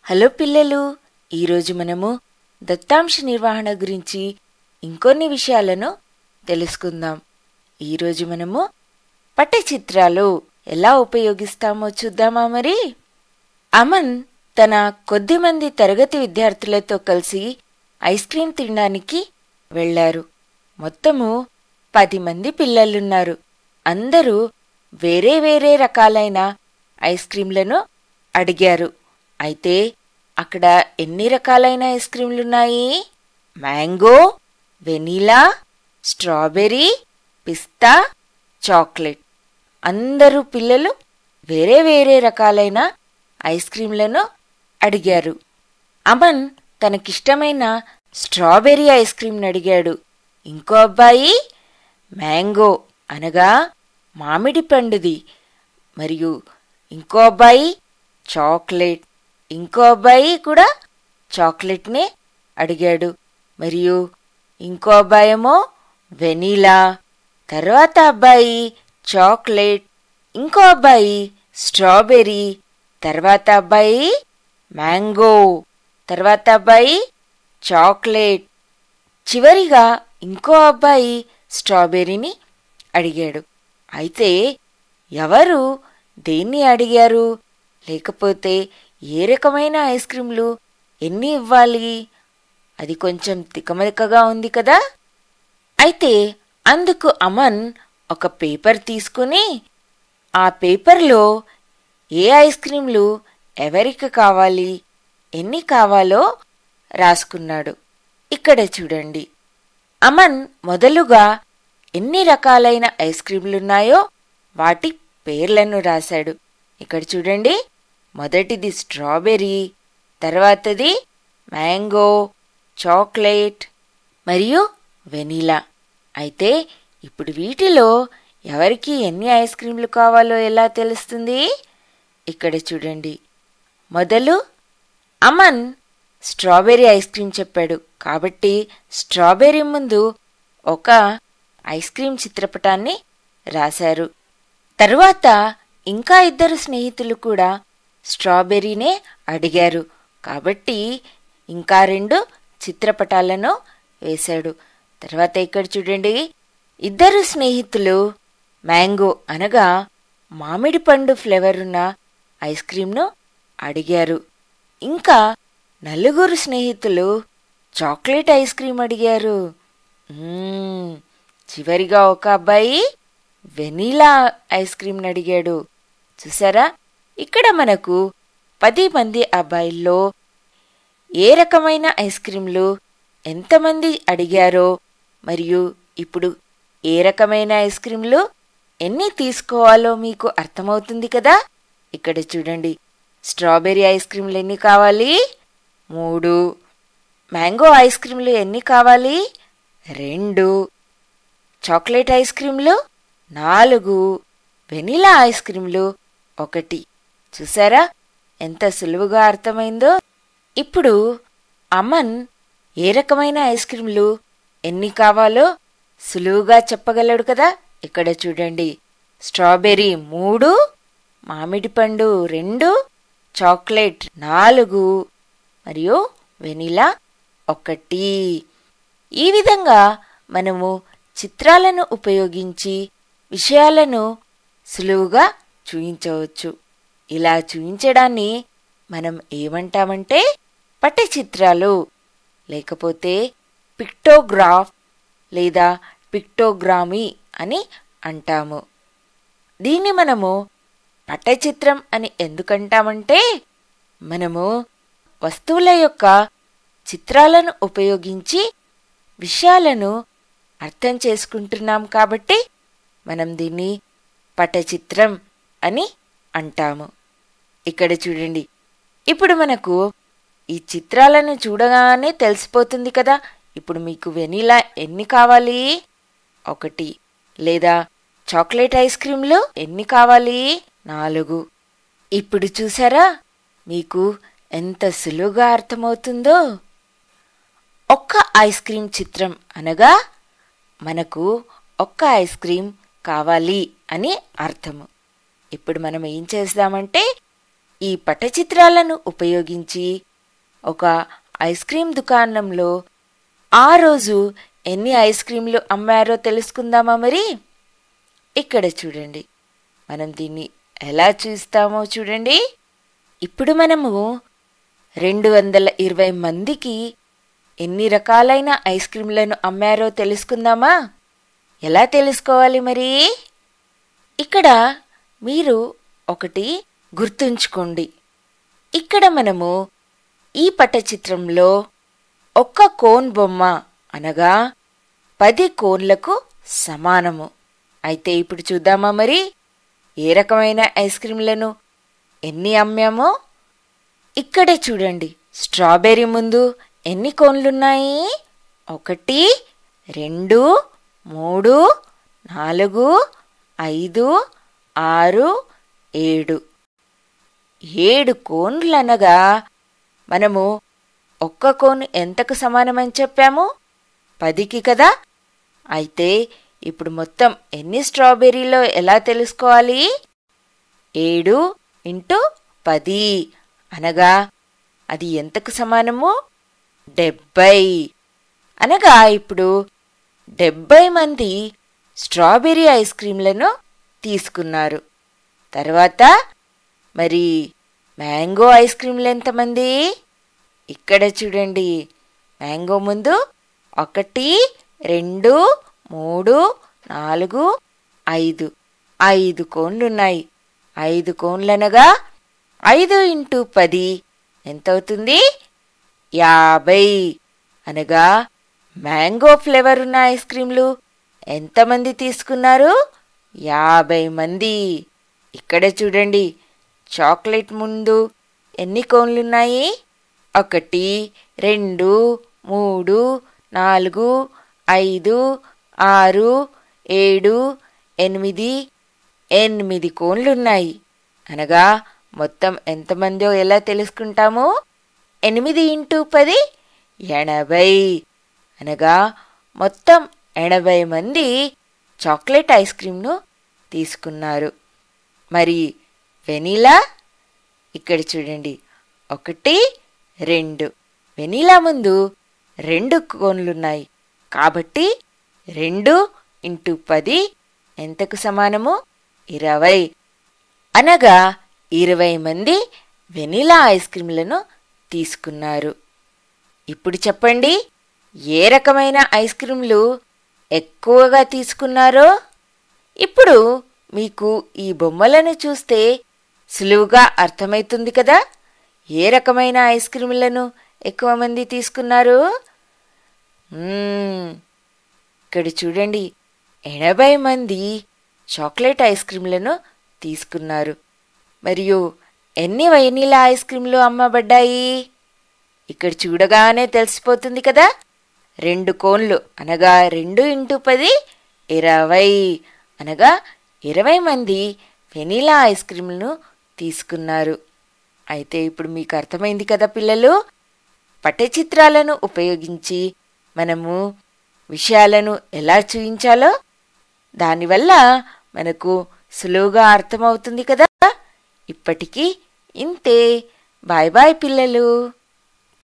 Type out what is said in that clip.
Hello పిల్లలు, ఈరోజు మనము దత్తాంశ నిర్వహణ గురించి ఇంకొన్ని విషయాలను తెలుసుకుందాం. ఈరోజు మనము పటచిత్రాలు ఎలా ఉపయోగిస్తామో చూద్దామా మరి. అమన్ తన కొద్దిమంది తరగతి విద్యార్థులతో కలిసి ఐస్ క్రీం తినడానికి వెళ్లారు. మొత్తము 10 మంది పిల్లలున్నారు. అందరూ వేరే వేరే రకాలైన ఐస్ క్రీంలను అడిగారు. అయితే అక్కడ ఎన్ని రకాలైన ఐస్ క్రీంలున్నాయి? మ్యాంగో, వెనీలా, స్ట్రాబెర్రీ, పిస్తా, చాక్లెట్. అందరూ పిల్లలు వేరే వేరే రకాలైన ఐస్ క్రీంలను అడిగారు. అమన్ తనకిష్టమైన స్ట్రాబెర్రీ ఐస్ క్రీంను అడిగాడు. ఇంకో అబ్బాయి మ్యాంగో అనగా మామిడి పండుది, మరియు ఇంకో అబ్బాయి చాక్లెట్, ఇంకో అబ్బాయి కూడా చాక్లెట్నే అడిగాడు. మరియు ఇంకో అబ్బాయేమో వెనీలా, తర్వాత అబ్బాయి చాక్లెట్, ఇంకో అబ్బాయి స్ట్రాబెర్రీ, తర్వాత అబ్బాయి మ్యాంగో, తర్వాత అబ్బాయి చాక్లెట్, చివరిగా ఇంకో అబ్బాయి స్ట్రాబెర్రీని అడిగాడు. అయితే ఎవరు దేన్ని అడిగారు, లేకపోతే ఏ రకమైన ఐస్ క్రీంలు ఎన్ని ఇవ్వాలి? అది కొంచెం తికమతికగా ఉంది కదా. అయితే అందుకు అమన్ ఒక పేపర్ తీసుకుని ఆ పేపర్లో ఏ ఐస్ క్రీంలు ఎవరికి కావాలి, ఎన్ని కావాలో రాసుకున్నాడు. ఇక్కడ చూడండి, అమన్ మొదలుగా ఎన్ని రకాలైన ఐస్ క్రీంలున్నాయో వాటి పేర్లను రాశాడు. ఇక్కడ చూడండి, మొదటిది స్ట్రాబెర్రీ, తర్వాతది మ్యాంగో, చాక్లెట్ మరియు వెనీలా. అయితే ఇప్పుడు వీటిలో ఎవరికి ఎన్ని ఐస్ క్రీంలు కావాలో ఎలా తెలుస్తుంది? ఇక్కడ చూడండి, మొదలు అమన్ స్ట్రాబెర్రీ ఐస్ క్రీం చెప్పాడు కాబట్టి స్ట్రాబెర్రీ ముందు ఒక ఐస్ క్రీం చిత్రపటాన్ని రాశారు. తరువాత ఇంకా 2 స్నేహితులు కూడా స్ట్రాబెర్రీనే అడిగారు కాబట్టి ఇంకా 2 చిత్రపటాలను వేశాడు. తర్వాత ఇక్కడ చూడండి, 2 స్నేహితులు మ్యాంగో అనగా మామిడి పండు ఫ్లేవర్ ఉన్న ఐస్ క్రీంను అడిగారు. ఇంకా 4 స్నేహితులు చాక్లెట్ ఐస్ క్రీం అడిగారు. చివరిగా ఒక అబ్బాయి వెనీలా ఐస్ క్రీంను అడిగాడు. చూసారా, ఇక్కడ మనకు 10 మంది అబ్బాయిల్లో ఏ రకమైన ఐస్ క్రీంలు ఎంతమంది అడిగారో, మరియు ఇప్పుడు ఏ రకమైన ఐస్ క్రీంలు ఎన్ని తీసుకోవాలో మీకు అర్థమవుతుంది కదా. ఇక్కడ చూడండి, స్ట్రాబెర్రీ ఐస్ క్రీంలు ఎన్ని కావాలి? 3. మ్యాంగో ఐస్ క్రీంలు ఎన్ని కావాలి? 2. చాక్లెట్ ఐస్ క్రీంలు 4. వెనిలా ఐస్ క్రీంలు 1. చూసారా ఎంత సులువుగా అర్థమైందో. ఇప్పుడు అమన్ ఏ రకమైన ఐస్ క్రీంలు ఎన్ని కావాలో సులువుగా చెప్పగలడు కదా. ఇక్కడ చూడండి, స్ట్రాబెర్రీ 3, మామిడి పండు 2, చాక్లెట్ 4 మరియు వెనిలా 1. ఈ విధంగా మనము చిత్రాలను ఉపయోగించి విషయాలను సులువుగా చూయించవచ్చు. ఇలా చూయించడాన్ని మనం ఏమంటామంటే పటచిత్రాలు, లేకపోతే పిక్టోగ్రాఫ్ లేదా పిక్టోగ్రామీ అని అంటాము. దీన్ని మనము పటచిత్రం అని ఎందుకంటామంటే మనము వస్తువుల యొక్క చిత్రాలను ఉపయోగించి విషయాలను అర్థం చేసుకుంటున్నాం కాబట్టి మనం దీన్ని పటచిత్రం అని అంటాము. ఇక్కడ చూడండి, ఇప్పుడు మనకు ఈ చిత్రాలను చూడగానే తెలిసిపోతుంది కదా. ఇప్పుడు మీకు వెనీలా ఎన్ని కావాలి? 1. లేదా చాక్లెట్ ఐస్ క్రీంలు ఎన్ని కావాలి? 4. ఇప్పుడు చూసారా మీకు ఎంత సులువుగా అర్థమవుతుందో. ఒక్క ఐస్ క్రీం చిత్రం అనగా మనకు ఒక్క ఐస్ క్రీం కావాలి అని అర్థము. ఇప్పుడు మనం ఏం చేద్దామంటే ఈ పటచిత్రాలను ఉపయోగించి ఒక ఐస్ క్రీం దుకాణంలో ఆ రోజు ఎన్ని ఐస్ క్రీంలు అమ్మారో తెలుసుకుందామా మరి? ఇక్కడ చూడండి, మనం దీన్ని ఎలా చూస్తామో చూడండి. ఇప్పుడు మనము 220 మందికి ఎన్ని రకాలైన ఐస్ క్రీంలను అమ్మారో తెలుసుకుందామా? ఎలా తెలుసుకోవాలి మరి? ఇక్కడ మీరు ఒకటి గుర్తుంచుకోండి. ఇక్కడ మనము ఈ పటచిత్రంలో ఒక్క కోన్ బొమ్మ అనగా 10 కోన్లకు సమానము. అయితే ఇప్పుడు చూద్దామా మరి ఏ రకమైన ఐస్ క్రీంలను ఎన్ని అమ్మామో? ఇక్కడ చూడండి, స్ట్రాబెర్రీ ముందు ఎన్ని కోన్లున్నాయి? 1 2 3 4 5 6 7 7 కోన్లనగా మనము ఒక్క కోన్ ఎంతకు సమానమని చెప్పాము? 10కి కదా. అయితే ఇప్పుడు మొత్తం ఎన్ని స్ట్రాబెర్రీలో ఎలా తెలుసుకోవాలి? 7 × 10 అనగా అది ఎంతకు సమానము? 70. అనగా ఇప్పుడు 70 మంది స్ట్రాబెర్రీ ఐస్ క్రీంలను తీసుకున్నారు. తర్వాత మరి మ్యాంగో ఐస్ క్రీంలు ఎంతమంది? ఇక్కడ చూడండి, మ్యాంగో ముందు 1 2 3 4 5 5 కోన్లున్నాయి. 5 కోన్లనగా 5 × 10 ఎంతవుతుంది? 50. అనగా మ్యాంగో ఫ్లేవర్ ఉన్న ఐస్ క్రీంలు ఎంతమంది తీసుకున్నారు? 50 మంది. ఇక్కడ చూడండి, చాక్లెట్ ముందు ఎన్ని కోన్లున్నాయి? 1 2 3 4 5 6 7 8 8 కోన్లున్నాయి. అనగా మొత్తం ఎంతమందో ఎలా తెలుసుకుంటాము? 8 × 10 80. అనగా మొత్తం 80 మంది చాక్లెట్ ఐస్ క్రీంను తీసుకున్నారు. మరి వెనీలా ఇక్కడ చూడండి, 1 2 వెనీలా ముందు 2 కోన్లున్నాయి. కాబట్టి 2 × 10 ఎంతకు సమానము? 20. అనగా 20 మంది వెనీలా ఐస్ క్రీంలను తీసుకున్నారు. ఇప్పుడు చెప్పండి, ఏ రకమైన ఐస్ క్రీంలు ఎక్కువగా తీసుకున్నారో? ఇప్పుడు మీకు ఈ బొమ్మలను చూస్తే సులువుగా అర్థమైతుంది కదా ఏ రకమైన ఐస్ క్రీంలను ఎక్కువ మంది తీసుకున్నారు. ఇక్కడ చూడండి, 80 మంది చాక్లెట్ ఐస్ క్రీంలను తీసుకున్నారు. మరియు ఎన్ని వెనీలా ఐస్ క్రీంలు అమ్మబడ్డాయి? ఇక్కడ చూడగానే తెలిసిపోతుంది కదా. 2 కోన్లు అనగా 2 × 10 20. అనగా 20 మంది వెనీలా ఐస్ క్రీంలను తీసుకున్నారు. అయితే ఇప్పుడు మీకు అర్థమైంది కదా పిల్లలు, పటచిత్రాలను ఉపయోగించి మనము విషయాలను ఎలా చూయించాలో. దానివల్ల మనకు సులువుగా అర్థమవుతుంది కదా. ఇప్పటికీ ఇంతే. బాయ్ బాయ్ పిల్లలు.